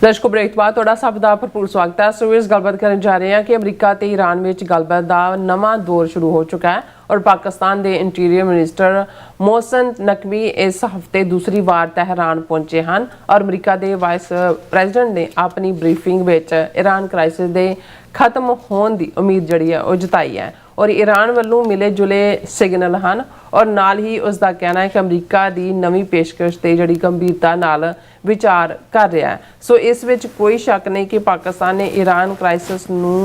ਦਰਸ਼ਕੋ break ਤੋਂ ਬਾਅਦ ਤੁਹਾਡਾ ਸਭ ਦਾ ਭਰਪੂਰ ਸਵਾਗਤ ਹੈ। ਸੋ ਇਸ ਗੱਲਬਾਤ ਕਰਨ ਜਾ ਰਹੇ ਹਾਂ ਕਿ ਅਮਰੀਕਾ ਤੇ ਈਰਾਨ ਵਿੱਚ ਗੱਲਬਾਤ ਦਾ ਨਵਾਂ ਦੌਰ ਸ਼ੁਰੂ ਹੋ ਚੁੱਕਾ ਹੈ और पाकिस्तान के इंटीरियर मिनिस्टर मोहसिन नकवी इस हफ्ते दूसरी बार तेहरान पहुंचे हैं और अमरीका के वाइस प्रेजिडेंट ने अपनी ब्रीफिंग में ईरान क्राइसिस के खत्म होने की उम्मीद जी है वो जताई है और ईरान वालों मिले जुले सिग्नल हैं और नाल ही उसका कहना है कि अमरीका की नवी पेशकश से जी गंभीरता नाल विचार कर रहा है। सो इस विच कोई शक नहीं कि पाकिस्तान ने ईरान क्राइसिस नूं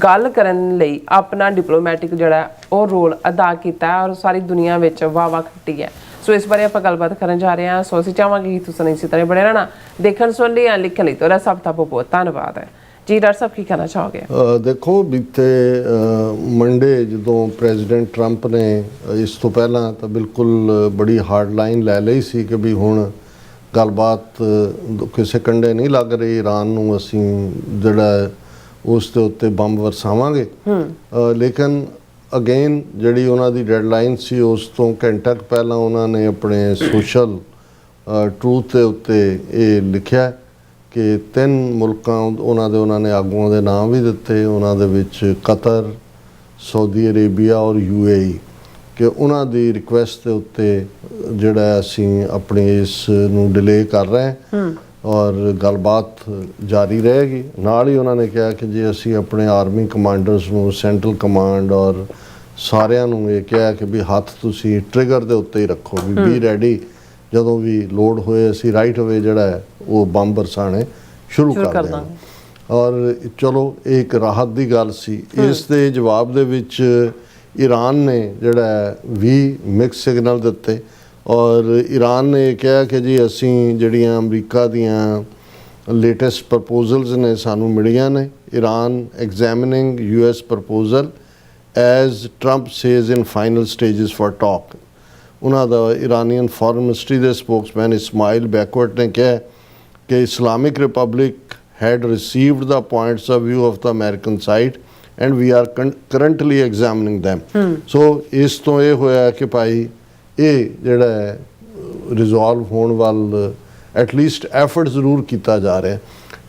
गल करन लई अपना डिप्लोमैटिक जिहड़ा वो रोल अदा किया है और सारी दुनिया में वाह वाह खट्टी है। सो इस बारे आप गलबात करन जा रहे हैं। सो असीं चाहांगे कि तुसीं इसी तरह बने रहना देखण सुन लई लिखण लई तुहाडा सब दा बहुत धन्नवाद है जी। डॉक्टर साहब की कहना चाहोगे? देखो बीते मंडे जो प्रेजिडेंट ट्रंप ने इस तो पहला तो बिल्कुल बड़ी हार्ड लाइन लै लई सी कि भी हुण गलबात किसी कंढे नहीं लग रही, ईरान नूं असीं जिहड़ा उस दे उत्ते बंब वरसावांगे। लेकिन अगेन जिहड़ी उन्हां दी डेडलाइन सी उस तो घंटा पहला उन्होंने अपने सोशल ट्रूथ के उत्ते ये लिखिया कि 3 मुल्कां उन्होंने आगुआं दे नाम भी दिते, उन्होंने विच कतर, सऊदी अरेबिया और UAE कि उन्हां दी रिक्वेस्ट के उत्ते जिहड़ा असीं अपने इस नूं डिले कर रहे हैं और गलबात जारी रहेगी। नाल ही उन्होंने कहा कि जी असीं अपने आर्मी कमांडर्स नूं सेंट्रल कमांड और सारियां नूं ये कहा कि भी हाथ तुसीं ट्रिगर दे उत्ते ही रखो, भी रेडी जदों भी लोड होए असीं राइट अवे जिहड़ा है वो बंब बरसाने शुरू कर देंगे। और चलो एक राहत की गल सी। इस दे जवाब दे विच ईरान ने जिहड़ा भी मिक्स सिग्नल दिते और ईरान ने कहा कि जी असीं जिहड़ियां अमरीका दियां लेटेस्ट प्रपोजल्स ने सानू मिलियां ने, Iran examining US proposal as Trump says in final stages for talk. उन्हां दा ईरानियन फॉरेन मिनिस्ट्री दे स्पोक्समैन इस्माइल बैकवर्ड ने कहा कि Islamic republic had received the points of view of the American side and we are currently examining them. So इस तो ये होया कि भाई ये जिहड़ा है रिजॉल्व होने वाल एटलीस्ट एफर्ट जरूर किया जा रहा है।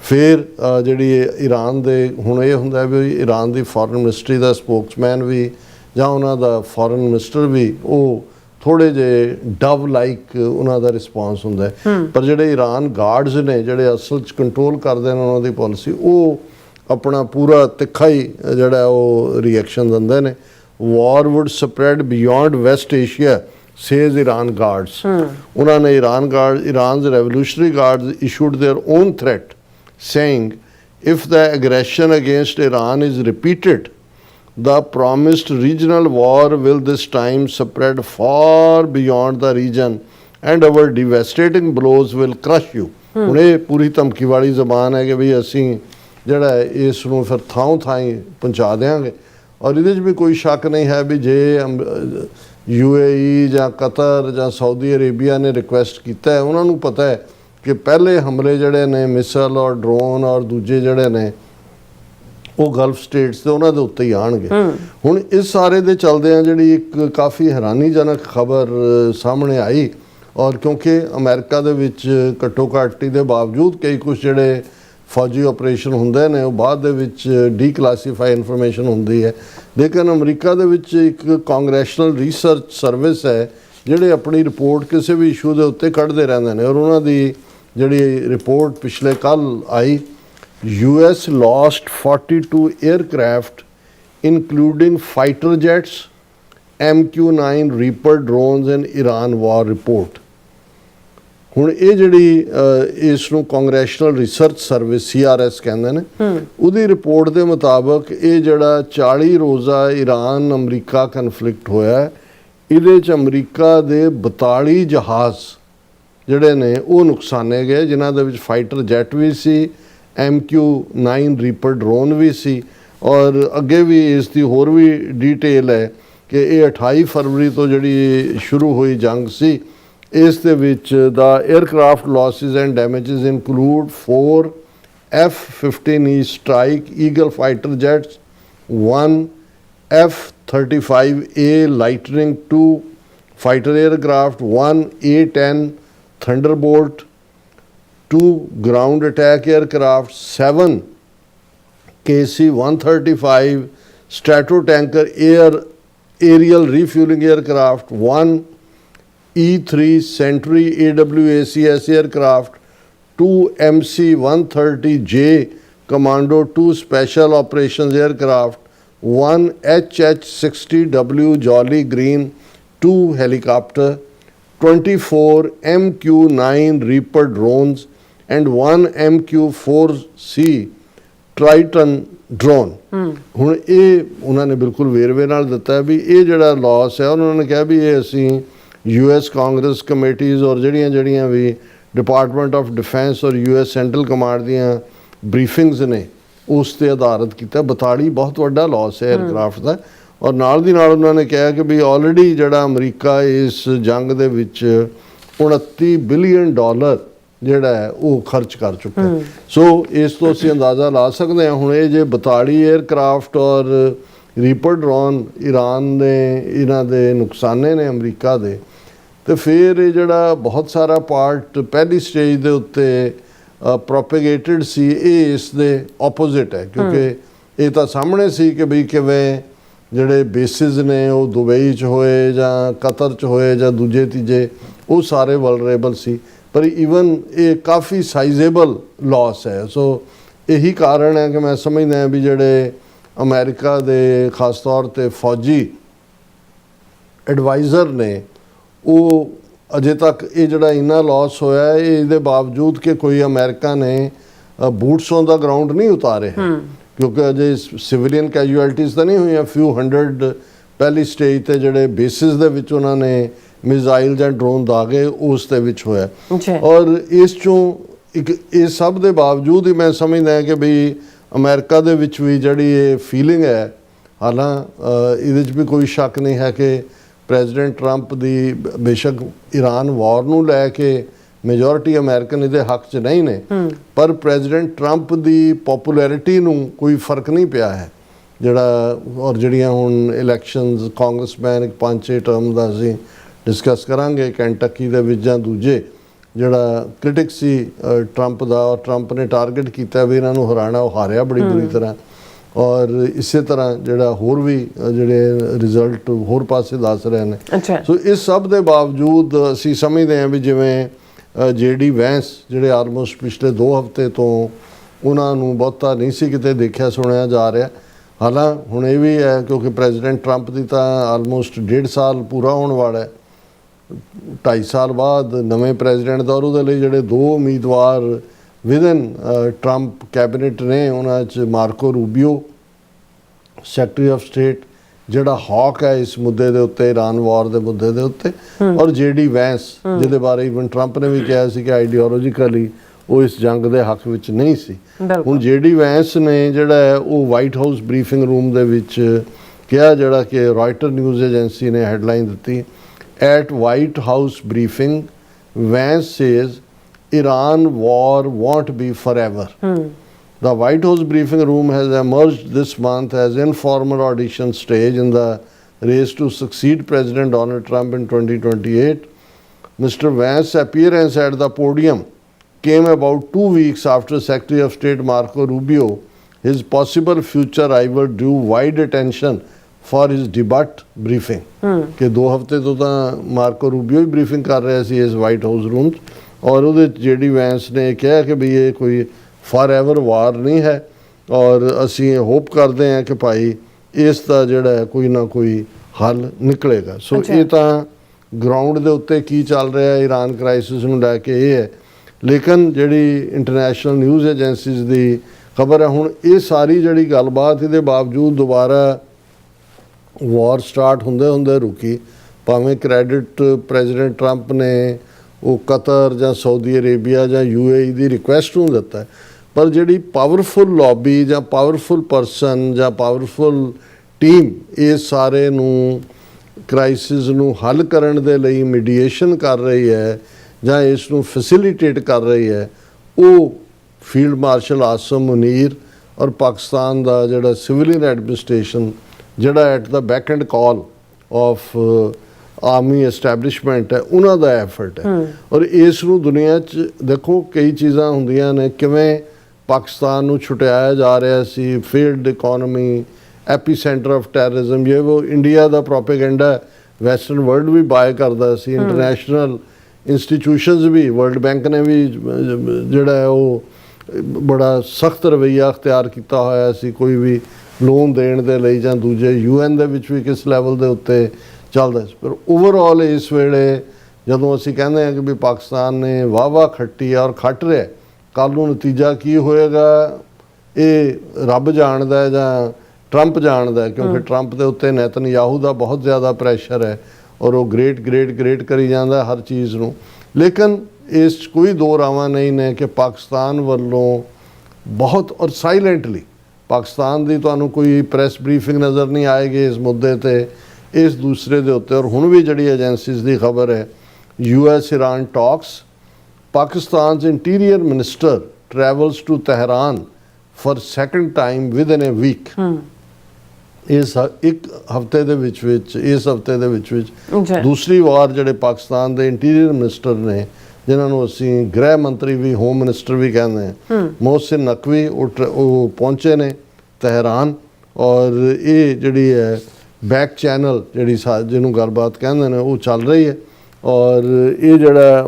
फिर जिहड़ी ईरान दे हुण ये हुंदा भी ईरान दी फॉरेन मिनिस्ट्री दा स्पोक्समैन भी जां उन्हां दा फॉरेन मिनिस्टर भी वो थोड़े जे डव लाइक उन्हां दा रिस्पॉन्स हुंदा है, पर जिहड़े ईरान गार्ड्स ने जिहड़े असल च कंट्रोल करदे ने उन्हां दी पॉलिसी वो अपना पूरा तिखा ही जिहड़ा वो रिएक्शन दिंदे ने। War would spread beyond West Asia says Iran guards. उन्होंने Iran revolutionary guards issued their own threat saying if the aggression against Iran is repeated, the promised regional war will this time spread far beyond the region and our devastating blows will crush you। हुण ये पूरी धमकी वाली जबान है कि भी असीं जिहड़ा इस नूं फिर थां थाई पहुंचा देंगे। और इहदे च भी कोई शक नहीं है भी जे UAE जां कतर जां सऊदी अरेबिया ने रिक्वेस्ट किया है, उन्होंने पता है कि पहले हमले जड़े ने मिसल और ड्रोन और दूजे जड़े ने वो गल्फ स्टेट्स के उन्होंने उत्ते ही आएंगे। हुण इस सारे दे चलदे जी एक काफ़ी हैरानीजनक खबर सामने आई और क्योंकि अमेरिका दे विच घट्टो घट्टी के बावजूद कई कुछ जड़े फौजी ऑपरेशन होंदे ने वो बाद दे विच डीक्लासीफाई इन्फॉर्मेशन होंदी है, लेकिन अमरीका दे विच एक कांग्रेशनल रिसर्च सर्विस है जिहड़े अपनी रिपोर्ट किसी भी इशू के उत्ते कढ़ते रहंदे ने और उन्हां दी जिहड़ी रिपोर्ट पिछले कल आई US lost 42 aircraft including fighter jets MQ-9 reaper drones and Iran war report. हुण ये जिहड़ी इसनूं कांग्रेशनल रिसर्च सर्विस CRS कहंदे ने उहदी रिपोर्ट के मुताबिक ये जिहड़ा 40 रोज़ा ईरान अमरीका कन्फ्लिक्ट होया है, इहदे च अमरीका दे 42 जहाज़ जिहड़े ने वो नुकसाने गए जिन्हां दे विच फाइटर जैट भी सी, MQ-9 रीपर ड्रोन भी सी और अगे भी इसकी होर भी डिटेल है कि ये 28 फरवरी तो जिहड़ी शुरू हुई जंग सी इस दे which the aircraft losses and damages include 4 F-15E strike eagle fighter jets, 1 F-35A Lightning II fighter aircraft, 1 A-10 Thunderbolt, 2 ground attack aircraft, 7 KC-135 Stratotanker aerial refueling aircraft, 1 E-3 Sentry AWACS aircraft, 2 MC-130J Commando 2 Special Operations aircraft, 1 HH-60W Jolly Green 2 helicopter, 24 MQ-9 Reaper drones and 1 MQ-4C Triton drone। ਹੁਣ ਇਹ ਉਹਨਾਂ ਨੇ ਬਿਲਕੁਲ ਵੇਰਵੇ ਨਾਲ ਦਿੱਤਾ ਵੀ ਇਹ ਜਿਹੜਾ ਲਾਸ ਹੈ ਉਹਨਾਂ ਨੇ ਕਿਹਾ ਵੀ ਇਹ ਅਸੀਂ US ਕਾਂਗਰਸ ਕਮੇਟੀਜ਼ ਔਰ ਜਿਹੜੀਆਂ ਵੀ ਡਿਪਾਰਟਮੈਂਟ ਆਫ ਡਿਫੈਂਸ ਔਰ US ਸੈਂਟਰਲ ਕਮਾਂਡ ਦੀਆਂ ਬਰੀਫਿੰਗਸ ਨੇ ਉਸ ਤੇ ਆਧਾਰਿਤ ਕੀਤਾ। 42 ਬਹੁਤ ਵੱਡਾ ਲਾਸ ਹੈ 에ਅਰਕ੍ਰਾਫਟ ਦਾ। ਔਰ ਨਾਲ ਦੀ ਨਾਲ ਉਹਨਾਂ ਨੇ ਕਿਹਾ ਕਿ ਵੀ ਆਲਰੇਡੀ ਜਿਹੜਾ ਅਮਰੀਕਾ ਇਸ ਜੰਗ ਦੇ ਵਿੱਚ $29 ਬਿਲੀਅਨ ਜਿਹੜਾ ਹੈ ਉਹ ਖਰਚ ਕਰ ਚੁੱਕਾ ਹੈ। ਸੋ ਇਸ ਤੋਂ ਅਸੀਂ ਅੰਦਾਜ਼ਾ ਲਾ ਸਕਦੇ ਹਾਂ ਹੁਣ ਇਹ ਜੇ 42 에ਅਰਕ੍ਰਾਫਟ ਔਰ ਰੀਪਰ ਡਰੋਨ ਈਰਾਨ ਨੇ ਇਹਨਾਂ ਦੇ ਨੁਕਸਾਨੇ ਨੇ ਅਮਰੀਕਾ ਦੇ, ਤੇ ਫਿਰ ਇਹ ਜਿਹੜਾ ਬਹੁਤ ਸਾਰਾ ਪਾਰਟ ਪਹਿਲੀ ਸਟੇਜ ਦੇ ਉੱਤੇ ਪ੍ਰੋਪੇਗੇਟਡ ਸੀ ਇਹ ਇਸ ਦੇ ਆਪੋਜ਼ਿਟ ਹੈ, ਕਿਉਂਕਿ ਇਹ ਤਾਂ ਸਾਹਮਣੇ ਸੀ ਕਿ ਵੀ ਕਿਵੇਂ ਜਿਹੜੇ ਬੇਸਿਸ ਨੇ ਉਹ ਦੁਬਈ 'ਚ ਹੋਏ ਜਾਂ ਕਤਰ 'ਚ ਹੋਏ ਜਾਂ ਦੂਜੇ ਤੀਜੇ ਉਹ ਸਾਰੇ ਵਲਨਰੇਬਲ ਸੀ, ਪਰ ਈਵਨ ਇਹ ਕਾਫੀ ਸਾਈਜ਼ੇਬਲ ਲਾਸ ਹੈ। ਸੋ ਇਹੀ ਕਾਰਨ ਹੈ ਕਿ ਮੈਂ ਸਮਝਦਾ ਵੀ ਜਿਹੜੇ ਅਮਰੀਕਾ ਦੇ ਖਾਸ ਤੌਰ 'ਤੇ ਫੌਜੀ ਐਡਵਾਈਜ਼ਰ ਨੇ ਉਹ ਅਜੇ ਤੱਕ ਇਹ ਜਿਹੜਾ ਇੰਨਾ ਲਾਸ ਹੋਇਆ ਇਹਦੇ ਬਾਵਜੂਦ ਕਿ ਕੋਈ ਅਮਰੀਕਾ ਨੇ ਬੂਟਸ ਔਨ ਦਾ ਗਰਾਊਂਡ ਨਹੀਂ ਉਤਾਰੇ, ਕਿਉਂਕਿ ਅਜੇ ਸਿਵਿਲੀਅਨ ਕੈਜੂਅਲਟੀਜ਼ ਤਾਂ ਨਹੀਂ ਹੋਈਆਂ, ਫਿਊ ਹੰਡਰਡ ਪਹਿਲੀ ਸਟੇਜ ਤੇ ਜਿਹੜੇ ਬੇਸਿਸ ਦੇ ਵਿੱਚ ਉਹਨਾਂ ਨੇ ਮਿਜ਼ਾਈਲ ਜਾਂ ਡਰੋਨ ਦਾਗੇ ਉਸ ਦੇ ਵਿੱਚ ਹੋਇਆ। ਔਰ ਇਸ ਚੋਂ ਇੱਕ ਇਹ ਸਭ ਦੇ ਬਾਵਜੂਦ ਹੀ ਮੈਂ ਸਮਝਦਾ ਕਿ ਵੀ ਅਮਰੀਕਾ ਦੇ ਵਿੱਚ ਵੀ ਜਿਹੜੀ ਇਹ ਫੀਲਿੰਗ ਹੈ, ਹਾਲਾਂਕਿ ਇਹਦੇ 'ਚ ਵੀ ਕੋਈ ਸ਼ੱਕ ਨਹੀਂ ਹੈ ਕਿ ਪ੍ਰੈਜ਼ੀਡੈਂਟ ਟਰੰਪ ਦੀ ਬੇਸ਼ੱਕ ਈਰਾਨ ਵਾਰ ਨੂੰ ਲੈ ਕੇ ਮੈਜੋਰਿਟੀ ਅਮਰੀਕਨ ਇਹਦੇ ਹੱਕ 'ਚ ਨਹੀਂ ਨੇ, ਪਰ ਪ੍ਰੈਜ਼ੀਡੈਂਟ ਟਰੰਪ ਦੀ ਪੋਪੂਲੈਰਿਟੀ ਨੂੰ ਕੋਈ ਫਰਕ ਨਹੀਂ ਪਿਆ ਹੈ ਜਿਹੜਾ। ਔਰ ਜਿਹੜੀਆਂ ਹੁਣ ਇਲੈਕਸ਼ਨਸ ਕਾਂਗਰਸਮੈਨ ਇੱਕ 5-6 ਟਰਮ ਦਾ ਅਸੀਂ ਡਿਸਕਸ ਕਰਾਂਗੇ ਕੈਂਟਕੀ ਦੇ ਵਿੱਚ ਜਾਂ ਦੂਜੇ ਜਿਹੜਾ ਕ੍ਰਿਟਿਕ ਸੀ ਟਰੰਪ ਦਾ, ਔਰ ਟਰੰਪ ਨੇ ਟਾਰਗੇਟ ਕੀਤਾ ਵੀ ਇਹਨਾਂ ਨੂੰ ਹਰਾਣਾ, ਉਹ ਹਾਰਿਆ ਬੜੀ ਬੁਰੀ ਤਰ੍ਹਾਂ। ਔਰ ਇਸੇ ਤਰ੍ਹਾਂ ਜਿਹੜਾ ਹੋਰ ਵੀ ਜਿਹੜੇ ਰਿਜ਼ਲਟ ਹੋਰ ਪਾਸੇ ਦੱਸ ਰਹੇ ਨੇ। ਸੋ ਇਸ ਸਭ ਦੇ ਬਾਵਜੂਦ ਅਸੀਂ ਸਮਝਦੇ ਹਾਂ ਵੀ ਜਿਵੇਂ JD ਵੈਂਸ ਜਿਹੜੇ ਆਲਮੋਸਟ ਪਿਛਲੇ 2 ਹਫ਼ਤੇ ਤੋਂ ਉਹਨਾਂ ਨੂੰ ਬਹੁਤਾ ਨਹੀਂ ਸੀ ਕਿਤੇ ਦੇਖਿਆ ਸੁਣਿਆ ਜਾ ਰਿਹਾ। ਹਾਲਾਂਕਿ ਹੁਣ ਇਹ ਵੀ ਹੈ ਕਿਉਂਕਿ ਪ੍ਰੈਜ਼ੀਡੈਂਟ ਟਰੰਪ ਦੀ ਤਾਂ ਆਲਮੋਸਟ 1.5 ਸਾਲ ਪੂਰਾ ਹੋਣ ਵਾਲਾ ਹੈ, 2.5 ਸਾਲ ਬਾਅਦ ਨਵੇਂ ਪ੍ਰੈਜ਼ੀਡੈਂਟ ਦਾ, ਔਰ ਉਹਦੇ ਲਈ ਜਿਹੜੇ 2 ਉਮੀਦਵਾਰ ਵਿਦਨ ਟਰੰਪ ਕੈਬਨਿਟ ਨੇ ਉਹਨਾਂ 'ਚ ਮਾਰਕੋ ਰੂਬੀਓ ਸੈਕਟਰੀ ਆਫ ਸਟੇਟ ਜਿਹੜਾ ਹੌਕ ਹੈ ਇਸ ਮੁੱਦੇ ਦੇ ਉੱਤੇ, ਈਰਾਨ ਵਾਰ ਦੇ ਮੁੱਦੇ ਦੇ ਉੱਤੇ, ਔਰ JD ਵੈਂਸ ਜਿਹਦੇ ਬਾਰੇ ਇਵਨ ਟਰੰਪ ਨੇ ਵੀ ਕਿਹਾ ਸੀ ਕਿ ਆਈਡੀਓਲੋਜੀਕਲੀ ਉਹ ਇਸ ਜੰਗ ਦੇ ਹੱਕ ਵਿੱਚ ਨਹੀਂ ਸੀ। ਹੁਣ JD ਵੈਂਸ ਨੇ ਜਿਹੜਾ ਹੈ ਉਹ ਵਾਈਟ ਹਾਊਸ ਬਰੀਫਿੰਗ ਰੂਮ ਦੇ ਵਿੱਚ ਕਿਹਾ, ਜਿਹੜਾ ਕਿ ਰਾਇਟਰ ਨਿਊਜ਼ ਏਜੰਸੀ ਨੇ ਹੈਡਲਾਈਨ ਦਿੱਤੀ, at White House briefing Vance says Iran war won't be forever. The White House briefing room has emerged this month as informal audition stage in the race to succeed President Donald Trump in 2028. Mr. Vance's appearance at the podium came about 2 weeks after Secretary of State Marco Rubio, his possible future rival, drew wide attention for his debut briefing. कि 2 हफ्ते तो Marco Rubio ही briefing कर रहे थे इस White House room, और ਉਹਦੇ JD ਵੈਂਸ ਨੇ ਕਿਹਾ ਕਿ ਵੀ ਇਹ ਕੋਈ ਫਾਰ ਐਵਰ ਵਾਰ ਨਹੀਂ ਹੈ, ਔਰ ਅਸੀਂ ਹੋਪ ਕਰਦੇ ਹਾਂ ਕਿ ਭਾਈ ਇਸ ਦਾ ਜਿਹੜਾ ਕੋਈ ਨਾ ਕੋਈ ਹੱਲ ਨਿਕਲੇਗਾ। ਸੋ ਇਹ ਤਾਂ ਗਰਾਊਂਡ ਦੇ ਉੱਤੇ ਕੀ ਚੱਲ ਰਿਹਾ ਈਰਾਨ ਕ੍ਰਾਈਸਿਸ ਨੂੰ ਲੈ ਕੇ ਇਹ ਹੈ, ਲੇਕਿਨ ਜਿਹੜੀ ਇੰਟਰਨੈਸ਼ਨਲ ਨਿਊਜ਼ ਏਜੰਸੀਜ਼ ਦੀ ਖਬਰ ਹੈ ਹੁਣ ਇਹ ਸਾਰੀ ਜਿਹੜੀ ਗੱਲਬਾਤ ਇਹਦੇ ਬਾਵਜੂਦ ਦੁਬਾਰਾ ਵਾਰ ਸਟਾਰਟ ਹੁੰਦੇ ਰੁਕੀ, ਭਾਵੇਂ ਕ੍ਰੈਡਿਟ ਪ੍ਰੈਜ਼ੀਡੈਂਟ ਟਰੰਪ ਨੇ ਉਹ ਕਤਰ ਜਾਂ ਸਾਊਦੀ ਅਰੇਬੀਆ ਜਾਂ UAE ਦੀ ਰਿਕੁਐਸਟ ਨੂੰ ਦਿੱਤਾ, ਪਰ ਜਿਹੜੀ ਪਾਵਰਫੁਲ ਲੌਬੀ ਜਾਂ ਪਾਵਰਫੁਲ ਪਰਸਨ ਜਾਂ ਪਾਵਰਫੁਲ ਟੀਮ ਇਸ ਸਾਰੇ ਨੂੰ ਕ੍ਰਾਈਸਿਸ ਨੂੰ ਹੱਲ ਕਰਨ ਦੇ ਲਈ ਮੀਡੀਏਸ਼ਨ ਕਰ ਰਹੀ ਹੈ ਜਾਂ ਇਸ ਨੂੰ ਫੈਸਿਲੀਟੇਟ ਕਰ ਰਹੀ ਹੈ, ਉਹ ਫੀਲਡ ਮਾਰਸ਼ਲ ਆਸਮ ਮੁਨੀਰ ਔਰ ਪਾਕਿਸਤਾਨ ਦਾ ਜਿਹੜਾ ਸਿਵਿਲੀਅਨ ਐਡਮਿਨਿਸਟ੍ਰੇਸ਼ਨ ਜਿਹੜਾ at the back end call of army establishment ਹੈ ਉਹਨਾਂ ਦਾ ਐਫਰਟ ਹੈ। ਔਰ ਇਸ ਨੂੰ ਦੁਨੀਆ 'ਚ ਦੇਖੋ ਕਈ ਚੀਜ਼ਾਂ ਹੁੰਦੀਆਂ ਨੇ, ਕਿਵੇਂ ਪਾਕਿਸਤਾਨ ਨੂੰ ਛੁਟਾਇਆ ਜਾ ਰਿਹਾ ਸੀ, failed economy, epicentre of terrorism, ਇਹ ਉਹ ਇੰਡੀਆ ਦਾ ਪ੍ਰੋਪੇਗੈਂਡਾ ਵੈਸਟਰਨ ਵਰਲਡ ਵੀ ਬਾਏ ਕਰਦਾ ਸੀ, ਇੰਟਰਨੈਸ਼ਨਲ ਇੰਸਟੀਟਿਊਸ਼ਨਸ ਵੀ, ਵਰਲਡ ਬੈਂਕ ਨੇ ਵੀ ਜਿਹੜਾ ਹੈ ਉਹ ਬੜਾ ਸਖਤ ਰਵੱਈਆ ਅਖਤਿਆਰ ਕੀਤਾ ਹੋਇਆ ਸੀ ਕੋਈ ਵੀ ਲੋਨ ਦੇਣ ਦੇ ਲਈ, ਜਾਂ ਦੂਜੇ UN ਦੇ ਵਿੱਚ ਵੀ ਕਿਸ ਲੈਵਲ ਦੇ ਉੱਤੇ ਚੱਲਦਾ ਸੀ। ਪਰ ਓਵਰਆਲ ਇਸ ਵੇਲੇ ਜਦੋਂ ਅਸੀਂ ਕਹਿੰਦੇ ਹਾਂ ਕਿ ਵੀ ਪਾਕਿਸਤਾਨ ਨੇ ਵਾਹ ਖੱਟੀ ਔਰ ਖੱਟ ਰਿਹਾ, ਕੱਲ੍ਹ ਨੂੰ ਨਤੀਜਾ ਕੀ ਹੋਏਗਾ ਇਹ ਰੱਬ ਜਾਣਦਾ ਹੈ ਜਾਂ ਟਰੰਪ ਜਾਣਦਾ ਹੈ, ਕਿਉਂਕਿ ਟਰੰਪ ਦੇ ਉੱਤੇ ਨੇਤਨਯਾਹੂ ਦਾ ਬਹੁਤ ਜ਼ਿਆਦਾ ਪ੍ਰੈਸ਼ਰ ਹੈ ਔਰ ਉਹ ਗ੍ਰੇਟ ਕਰੀ ਜਾਂਦਾ ਹਰ ਚੀਜ਼ ਨੂੰ। ਲੇਕਿਨ ਇਸ 'ਚ ਕੋਈ ਦੋ ਰਾਵਾਂ ਨਹੀਂ ਨੇ ਕਿ ਪਾਕਿਸਤਾਨ ਵੱਲੋਂ ਬਹੁਤ ਔਰ ਸਾਇਲੈਂਟਲੀ ਪਾਕਿਸਤਾਨ ਦੀ ਤੁਹਾਨੂੰ ਕੋਈ ਪ੍ਰੈਸ ਬਰੀਫਿੰਗ ਨਜ਼ਰ ਨਹੀਂ ਆਏਗੀ ਇਸ ਮੁੱਦੇ ਤੇ, ਇਸ ਦੂਸਰੇ ਦੇ ਉੱਤੇ। ਔਰ ਹੁਣ ਵੀ ਜਿਹੜੀ ਏਜੰਸੀਜ਼ ਦੀ ਖਬਰ ਹੈ, US Iran talks, Pakistan's interior minister travels to Tehran for second time within a week। ਇਸ ਇੱਕ ਹਫਤੇ ਦੇ ਵਿੱਚ ਇਸ ਹਫਤੇ ਦੇ ਵਿੱਚ ਦੂਸਰੀ ਵਾਰ ਜਿਹੜੇ ਪਾਕਿਸਤਾਨ ਦੇ ਇੰਟੀਰੀਅਰ ਮਿਨਿਸਟਰ ਨੇ, ਜਿਨ੍ਹਾਂ ਨੂੰ ਅਸੀਂ ਗ੍ਰਹਿ ਮੰਤਰੀ ਵੀ ਹੋਮ ਮਿਨਿਸਟਰ ਵੀ ਕਹਿੰਦੇ ਹਾਂ, ਮੋਹਸਿਨ ਨਕਵੀ, ਉਹ ਪਹੁੰਚੇ ਨੇ ਤਹਿਰਾਨ। ਔਰ ਇਹ ਜਿਹੜੀ ਹੈ ਬੈਕ ਚੈਨਲ ਜਿਹੜੀ ਜਿਹਨੂੰ ਗੱਲਬਾਤ ਕਹਿੰਦੇ ਨੇ ਉਹ ਚੱਲ ਰਹੀ ਹੈ। ਔਰ ਇਹ ਜਿਹੜਾ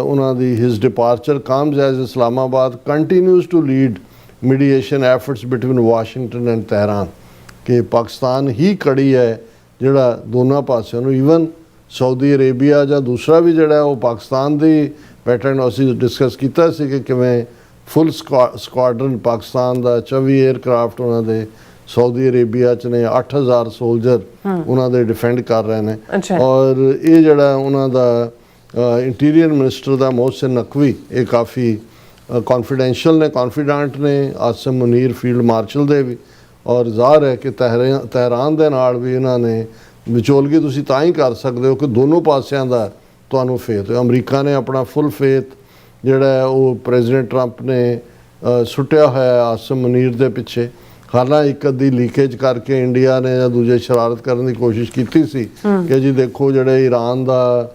ਉਹਨਾਂ ਦੀ his departure comes as Islamabad continues to lead mediation efforts between Washington and Tehran, ਕਿ ਪਾਕਿਸਤਾਨ ਹੀ ਕੜੀ ਹੈ ਜਿਹੜਾ ਦੋਨਾਂ ਪਾਸਿਆਂ ਨੂੰ, ਈਵਨ ਸਾਊਦੀ ਅਰੇਬੀਆ ਜਾਂ ਦੂਸਰਾ ਵੀ ਜਿਹੜਾ ਉਹ ਪਾਕਿਸਤਾਨ ਦੀ ਪੈਟਰਨ ਅਸੀਂ ਡਿਸਕਸ ਕੀਤਾ ਸੀ ਕਿ ਕਿਵੇਂ ਫੁੱਲ ਸਕੁਆਡਰਨ ਪਾਕਿਸਤਾਨ ਦਾ 24 에ਅਰਕ੍ਰਾਫਟ ਉਹਨਾਂ ਦੇ ਸਾਊਦੀ ਅਰੇਬੀਆ 'ਚ ਨੇ, 8000 ਸੋਲਜਰ ਉਹਨਾਂ ਦੇ ਡਿਫੈਂਡ ਕਰ ਰਹੇ ਨੇ। ਔਰ ਇਹ ਜਿਹੜਾ ਉਹਨਾਂ ਦਾ ਇੰਟੀਰੀਅਰ ਮਿਨਿਸਟਰ ਦਾ ਮੋਹਸਿਨ ਨਕਵੀ, ਇਹ ਕਾਫੀ ਕੌਨਫੀਡੈਂਸ਼ੀਅਲ ਨੇ, ਕੌਨਫੀਡੈਂਟ ਨੇ ਆਸਿਮ ਮੁਨੀਰ ਫੀਲਡ ਮਾਰਸ਼ਲ ਦੇ ਵੀ। ਔਰ ਜ਼ਾਹਰ ਹੈ ਕਿ ਤਹਿਰਾਨ ਦੇ ਨਾਲ ਵੀ ਇਹਨਾਂ ਨੇ ਵਿਚੋਲਗੀ ਤੁਸੀਂ ਤਾਂ ਹੀ ਕਰ ਸਕਦੇ ਹੋ ਕਿ ਦੋਨੋਂ ਪਾਸਿਆਂ ਦਾ ਤੁਹਾਨੂੰ ਫੇਥ ਹੈ। ਅਮਰੀਕਾ ਨੇ ਆਪਣਾ ਫੁੱਲ ਫੇਥ ਜਿਹੜਾ ਹੈ ਉਹ ਪ੍ਰੈਜ਼ੀਡੈਂਟ ਟਰੰਪ ਨੇ ਸੁੱਟਿਆ ਹੋਇਆ ਆਸਿਮ ਮੁਨੀਰ ਦੇ ਪਿੱਛੇ। ਹਾਲਾਂਕਿ ਇੱਕ ਅੱਧੀ ਲੀਕੇਜ ਕਰਕੇ ਇੰਡੀਆ ਨੇ ਜਾਂ ਦੂਜੇ ਸ਼ਰਾਰਤ ਕਰਨ ਦੀ ਕੋਸ਼ਿਸ਼ ਕੀਤੀ ਸੀ ਕਿ ਜੀ ਦੇਖੋ ਜਿਹੜੇ ਈਰਾਨ ਦਾ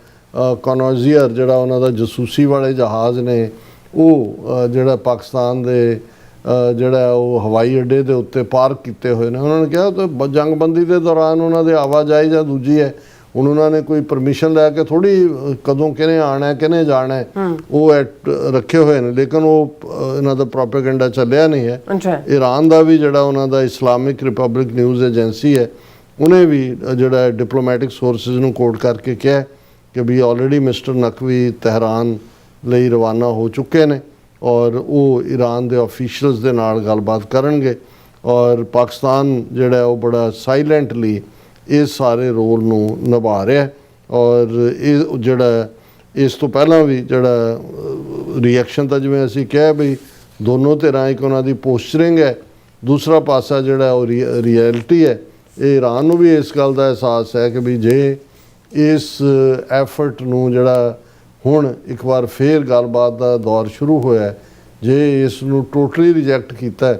ਕਨੌਜ਼ੀਅਰ ਜਿਹੜਾ ਉਹਨਾਂ ਦਾ ਜਸੂਸੀ ਵਾਲੇ ਜਹਾਜ਼ ਨੇ ਉਹ ਜਿਹੜਾ ਪਾਕਿਸਤਾਨ ਦੇ ਜਿਹੜਾ ਉਹ ਹਵਾਈ ਅੱਡੇ ਦੇ ਉੱਤੇ ਪਾਰਕ ਕੀਤੇ ਹੋਏ ਨੇ। ਉਹਨਾਂ ਨੇ ਕਿਹਾ ਤਾਂ ਜੰਗਬੰਦੀ ਦੇ ਦੌਰਾਨ ਉਹਨਾਂ ਦੇ ਆਵਾਜਾਈ ਜਾਂ ਦੂਜੀ ਹੈ, ਹੁਣ ਉਹਨਾਂ ਨੇ ਕੋਈ ਪਰਮਿਸ਼ਨ ਲੈ ਕੇ ਥੋੜੀ ਕਦੋਂ ਕਿਹਨੇ ਆਉਣਾ ਕਿਹਨੇ ਜਾਣਾ ਉਹ ਰੱਖੇ ਹੋਏ ਨੇ। ਲੇਕਿਨ ਉਹ ਇਹਨਾਂ ਦਾ ਪ੍ਰੋਪੇਗੈਂਡਾ ਚੱਲਿਆ ਨਹੀਂ ਹੈ। ਈਰਾਨ ਦਾ ਵੀ ਜਿਹੜਾ ਉਹਨਾਂ ਦਾ ਇਸਲਾਮਿਕ ਰਿਪਬਲਿਕ ਨਿਊਜ਼ ਏਜੰਸੀ ਹੈ, ਉਹਨੇ ਵੀ ਜਿਹੜਾ ਡਿਪਲੋਮੈਟਿਕ ਸੋਰਸਿਸ ਨੂੰ ਕੋਟ ਕਰਕੇ ਕਿਹਾ ਕਿ ਵੀ ਆਲਰੇਡੀ ਮਿਸਟਰ ਨਕਵੀ ਤਹਿਰਾਨ ਲਈ ਰਵਾਨਾ ਹੋ ਚੁੱਕੇ ਨੇ ਔਰ ਉਹ ਈਰਾਨ ਦੇ ਆਫੀਸ਼ੀਅਲਸ ਦੇ ਨਾਲ ਗੱਲਬਾਤ ਕਰਨਗੇ। ਔਰ ਪਾਕਿਸਤਾਨ ਜਿਹੜਾ ਉਹ ਬੜਾ ਸਾਇਲੈਂਟਲੀ ਇਸ ਸਾਰੇ ਰੋਲ ਨੂੰ ਨਿਭਾ ਰਿਹਾ। ਔਰ ਇਹ ਜਿਹੜਾ ਇਸ ਤੋਂ ਪਹਿਲਾਂ ਵੀ ਜਿਹੜਾ ਰਿਐਕਸ਼ਨ ਤਾਂ ਜਿਵੇਂ ਅਸੀਂ ਕਿਹਾ ਵੀ ਦੋਨੋਂ ਧਿਰਾਂ ਇੱਕ ਉਹਨਾਂ ਦੀ ਪੋਸਚਰਿੰਗ ਹੈ, ਦੂਸਰਾ ਪਾਸਾ ਜਿਹੜਾ ਉਹ ਰਿਐਲਿਟੀ ਹੈ। ਇਹ ਈਰਾਨ ਨੂੰ ਵੀ ਇਸ ਗੱਲ ਦਾ ਅਹਿਸਾਸ ਹੈ ਕਿ ਵੀ ਜੇ ਇਸ ਐਫਰਟ ਨੂੰ ਜਿਹੜਾ ਹੁਣ ਇੱਕ ਵਾਰ ਫੇਰ ਗੱਲਬਾਤ ਦਾ ਦੌਰ ਸ਼ੁਰੂ ਹੋਇਆ, ਜੇ ਇਸ ਨੂੰ ਟੋਟਲੀ ਰਿਜੈਕਟ ਕੀਤਾ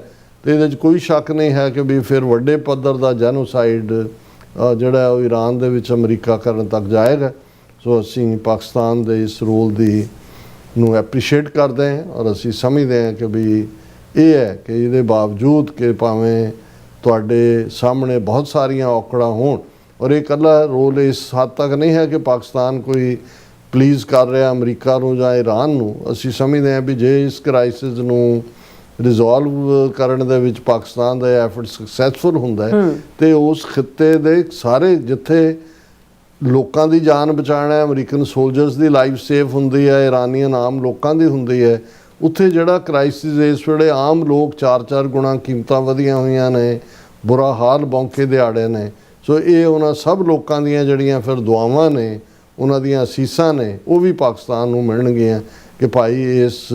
ਤੇ ਇਹਦੇ 'ਚ ਕੋਈ ਸ਼ੱਕ ਨਹੀਂ ਹੈ ਕਿ ਵੀ ਫਿਰ ਵੱਡੇ ਪੱਧਰ ਦਾ ਜੈਨੋਸਾਈਡ ਜਿਹੜਾ ਉਹ ਈਰਾਨ ਦੇ ਵਿੱਚ ਅਮਰੀਕਾ ਕਰਨ ਤੱਕ ਜਾਏਗਾ। ਸੋ ਅਸੀਂ ਪਾਕਿਸਤਾਨ ਦੇ ਇਸ ਰੋਲ ਨੂੰ ਐਪਰੀਸ਼ੀਏਟ ਕਰਦੇ ਹਾਂ ਔਰ ਅਸੀਂ ਸਮਝਦੇ ਹਾਂ ਕਿ ਵੀ ਇਹ ਹੈ ਕਿ ਇਹਦੇ ਬਾਵਜੂਦ ਕਿ ਭਾਵੇਂ ਤੁਹਾਡੇ ਸਾਹਮਣੇ ਬਹੁਤ ਸਾਰੀਆਂ ਔਕੜਾਂ ਹੋਣ ਔਰ ਇਹ ਇਕੱਲਾ ਰੋਲ ਇਸ ਹੱਦ ਤੱਕ ਨਹੀਂ ਹੈ ਕਿ ਪਾਕਿਸਤਾਨ ਕੋਈ ਪਲੀਜ਼ ਕਰ ਰਿਹਾ ਅਮਰੀਕਾ ਨੂੰ ਜਾਂ ਈਰਾਨ ਨੂੰ। ਅਸੀਂ ਸਮਝਦੇ ਹਾਂ ਵੀ ਜੇ ਇਸ ਕ੍ਰਾਈਸਿਸ ਨੂੰ ਰਿਜ਼ੋਲਵ ਕਰਨ ਦੇ ਵਿੱਚ ਪਾਕਿਸਤਾਨ ਦਾ ਐਫਰਟ ਸਕਸੈਸਫੁਲ ਹੁੰਦਾ ਹੈ ਤੇ ਉਸ ਖਿੱਤੇ ਦੇ ਸਾਰੇ ਜਿੱਥੇ ਲੋਕਾਂ ਦੀ ਜਾਨ ਬਚਾਉਣਾ ਹੈ, ਅਮਰੀਕਨ ਸੋਲਜਰਸ ਦੀ ਲਾਈਫ ਸੇਫ ਹੁੰਦੀ ਹੈ, ਇਰਾਨੀਅਨ ਆਮ ਲੋਕਾਂ ਦੀ ਹੁੰਦੀ ਹੈ, ਉੱਥੇ ਜਿਹੜਾ ਕ੍ਰਾਈਸਿਸ ਇਸ ਵੇਲੇ ਆਮ ਲੋਕ 4-4 ਗੁਣਾ ਕੀਮਤਾਂ ਵਧੀਆਂ ਹੋਈਆਂ ਨੇ, ਬੁਰਾ ਹਾਲ ਬੌਂਕੇ ਦਿਹਾੜੇ ਨੇ। ਸੋ ਇਹ ਉਹਨਾਂ ਸਭ ਲੋਕਾਂ ਦੀਆਂ ਜਿਹੜੀਆਂ ਫਿਰ ਦੁਆਵਾਂ ਨੇ, ਉਹਨਾਂ ਦੀਆਂ ਅਸੀਸਾਂ ਨੇ, ਉਹ ਵੀ ਪਾਕਿਸਤਾਨ ਨੂੰ ਮਿਲਣਗੀਆਂ ਕਿ ਭਾਈ ਇਸ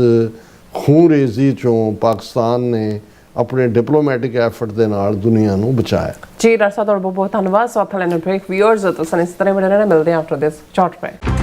ਖੂਨਰੇਜ਼ੀ ਚੋਂ ਪਾਕਿਸਤਾਨ ਨੇ ਆਪਣੇ ਡਿਪਲੋਮੈਟਿਕ ਐਫਰਟ ਦੇ ਨਾਲ ਦੁਨੀਆ ਨੂੰ ਬਚਾਇਆ। ਜੀ ਡਾਕਟਰ ਸਾਹਿਬ, ਤੁਹਾਡਾ ਬਹੁਤ ਬਹੁਤ ਧੰਨਵਾਦ। ਸੋ ਆਥ ਲੈਣ ਬ੍ਰੇਕ ਵਿਊਅਰਸ, ਤੁਸੀਂ ਇਸ ਤਰ੍ਹਾਂ ਬਣੇ ਰਹਿਣਾ, ਮਿਲਦੇ ਹਾਂ ਆਫਟਰ ਦਿਸ ਸ਼ਾਰਟ ਬ੍ਰੇਕ।